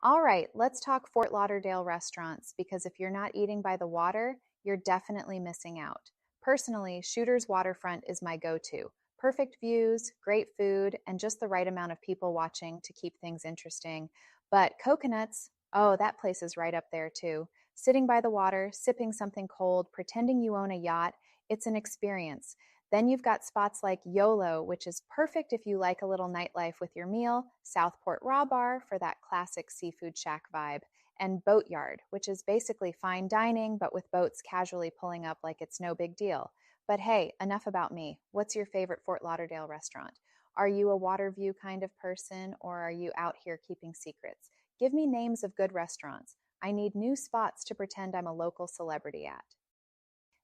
All right, let's talk Fort Lauderdale restaurants because if you're not eating by the water, you're definitely missing out. Personally, Shooter's Waterfront is my go to. Perfect views, great food, and just the right amount of people watching to keep things interesting. But Coconuts, oh, that place is right up there too. Sitting by the water, sipping something cold, pretending you own a yacht, it's an experience. Then you've got spots like YOLO, which is perfect if you like a little nightlife with your meal, Southport Raw Bar for that classic seafood shack vibe, and Boatyard, which is basically fine dining but with boats casually pulling up like it's no big deal. But hey, enough about me. What's your favorite Fort Lauderdale restaurant? Are you a water view kind of person or are you out here keeping secrets? Give me names of good restaurants. I need new spots to pretend I'm a local celebrity at.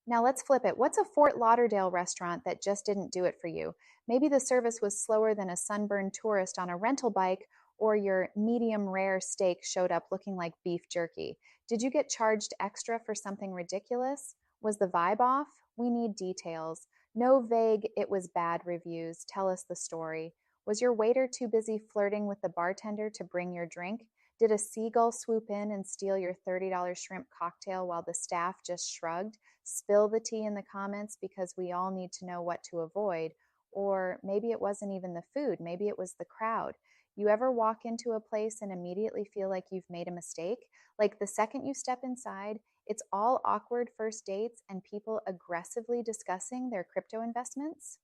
Now let's flip it. What's a Fort Lauderdale restaurant that just didn't do it for you? Maybe the service was slower than a sunburned tourist on a rental bike, or your medium rare steak showed up looking like beef jerky. Did you get charged extra for something ridiculous? Was the vibe off? We need details. No vague, it was bad reviews. Tell us the story. Was your waiter too busy flirting with the bartender to bring your drink? Did a seagull swoop in and steal your $30 shrimp cocktail while the staff just shrugged? Spill the tea in the comments because we all need to know what to avoid. Or maybe it wasn't even the food, maybe it was the crowd. You ever walk into a place and immediately feel like you've made a mistake? Like the second you step inside, it's all awkward first dates and people aggressively discussing their crypto investments?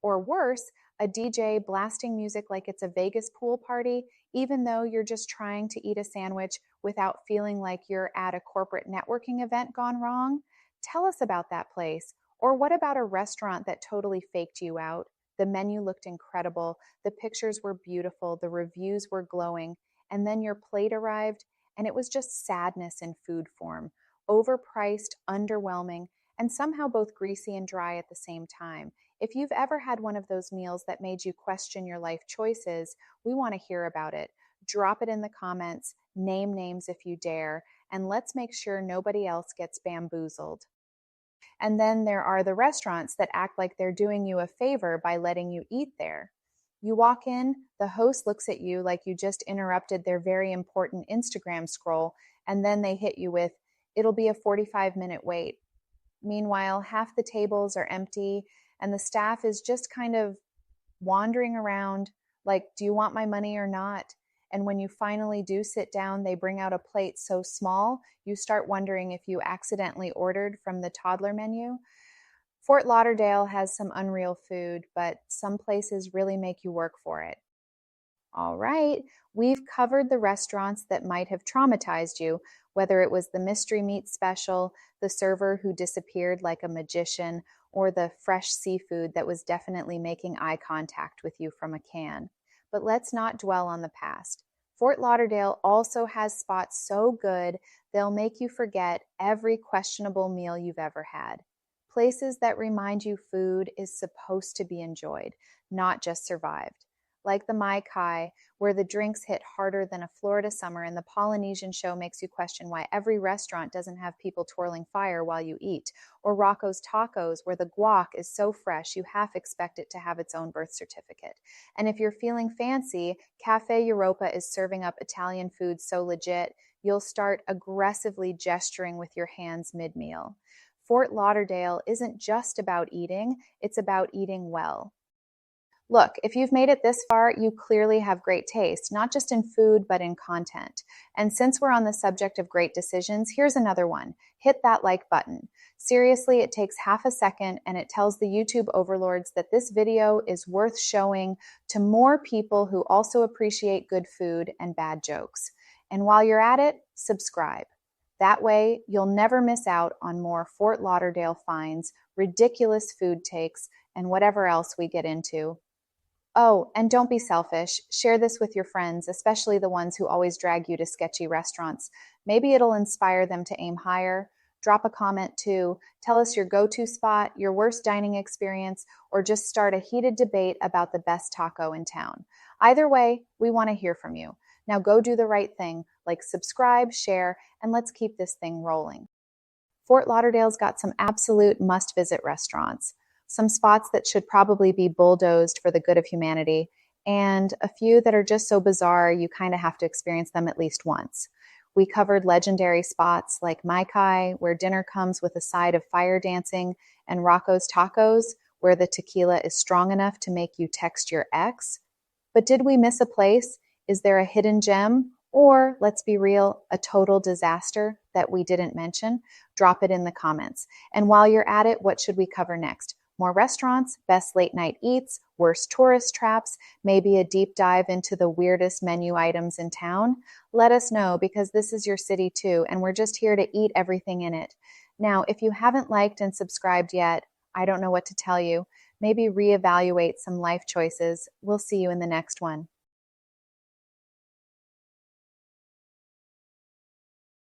Or worse, a DJ blasting music like it's a Vegas pool party, even though you're just trying to eat a sandwich without feeling like you're at a corporate networking event gone wrong? Tell us about that place. Or what about a restaurant that totally faked you out? The menu looked incredible, the pictures were beautiful, the reviews were glowing, and then your plate arrived and it was just sadness in food form, overpriced, underwhelming, and somehow both greasy and dry at the same time. If you've ever had one of those meals that made you question your life choices, we want to hear about it. Drop it in the comments, name names if you dare, and let's make sure nobody else gets bamboozled. And then there are the restaurants that act like they're doing you a favor by letting you eat there. You walk in, the host looks at you like you just interrupted their very important Instagram scroll, and then they hit you with, "It'll be a 45-minute wait." Meanwhile, half the tables are empty and the staff is just kind of wandering around like, "Do you want my money or not?" And when you finally do sit down, they bring out a plate so small, you start wondering if you accidentally ordered from the toddler menu. Fort Lauderdale has some unreal food, but some places really make you work for it. All right, we've covered the restaurants that might have traumatized you, whether it was the mystery meat special, the server who disappeared like a magician, or the fresh seafood that was definitely making eye contact with you from a can. But let's not dwell on the past. Fort Lauderdale also has spots so good they'll make you forget every questionable meal you've ever had. Places that remind you food is supposed to be enjoyed, not just survived. Like the Mai Kai, where the drinks hit harder than a Florida summer and the Polynesian show makes you question why every restaurant doesn't have people twirling fire while you eat, or Rocco's Tacos, where the guac is so fresh you half expect it to have its own birth certificate. And if you're feeling fancy, Cafe Europa is serving up Italian food so legit, you'll start aggressively gesturing with your hands mid-meal. Fort Lauderdale isn't just about eating, it's about eating well. Look, if you've made it this far, you clearly have great taste, not just in food, but in content. And since we're on the subject of great decisions, here's another one. Hit that like button. Seriously, it takes half a second and it tells the YouTube overlords that this video is worth showing to more people who also appreciate good food and bad jokes. And while you're at it, subscribe. That way, you'll never miss out on more Fort Lauderdale finds, ridiculous food takes, and whatever else we get into. Oh, and don't be selfish. Share this with your friends, especially the ones who always drag you to sketchy restaurants. Maybe it'll inspire them to aim higher. Drop a comment too. Tell us your go-to spot, your worst dining experience, or just start a heated debate about the best taco in town. Either way, we want to hear from you. Now go do the right thing, like subscribe, share, and let's keep this thing rolling. Fort Lauderdale's got some absolute must-visit restaurants, some spots that should probably be bulldozed for the good of humanity, and a few that are just so bizarre you kind of have to experience them at least once. We covered legendary spots like Mai Kai, where dinner comes with a side of fire dancing, and Rocco's Tacos, where the tequila is strong enough to make you text your ex. But did we miss a place? Is there a hidden gem? Or, let's be real, a total disaster that we didn't mention? Drop it in the comments. And while you're at it, what should we cover next? More restaurants, best late night eats, worst tourist traps, maybe a deep dive into the weirdest menu items in town? Let us know, because this is your city too, and we're just here to eat everything in it. Now, if you haven't liked and subscribed yet, I don't know what to tell you. Maybe reevaluate some life choices. We'll see you in the next one.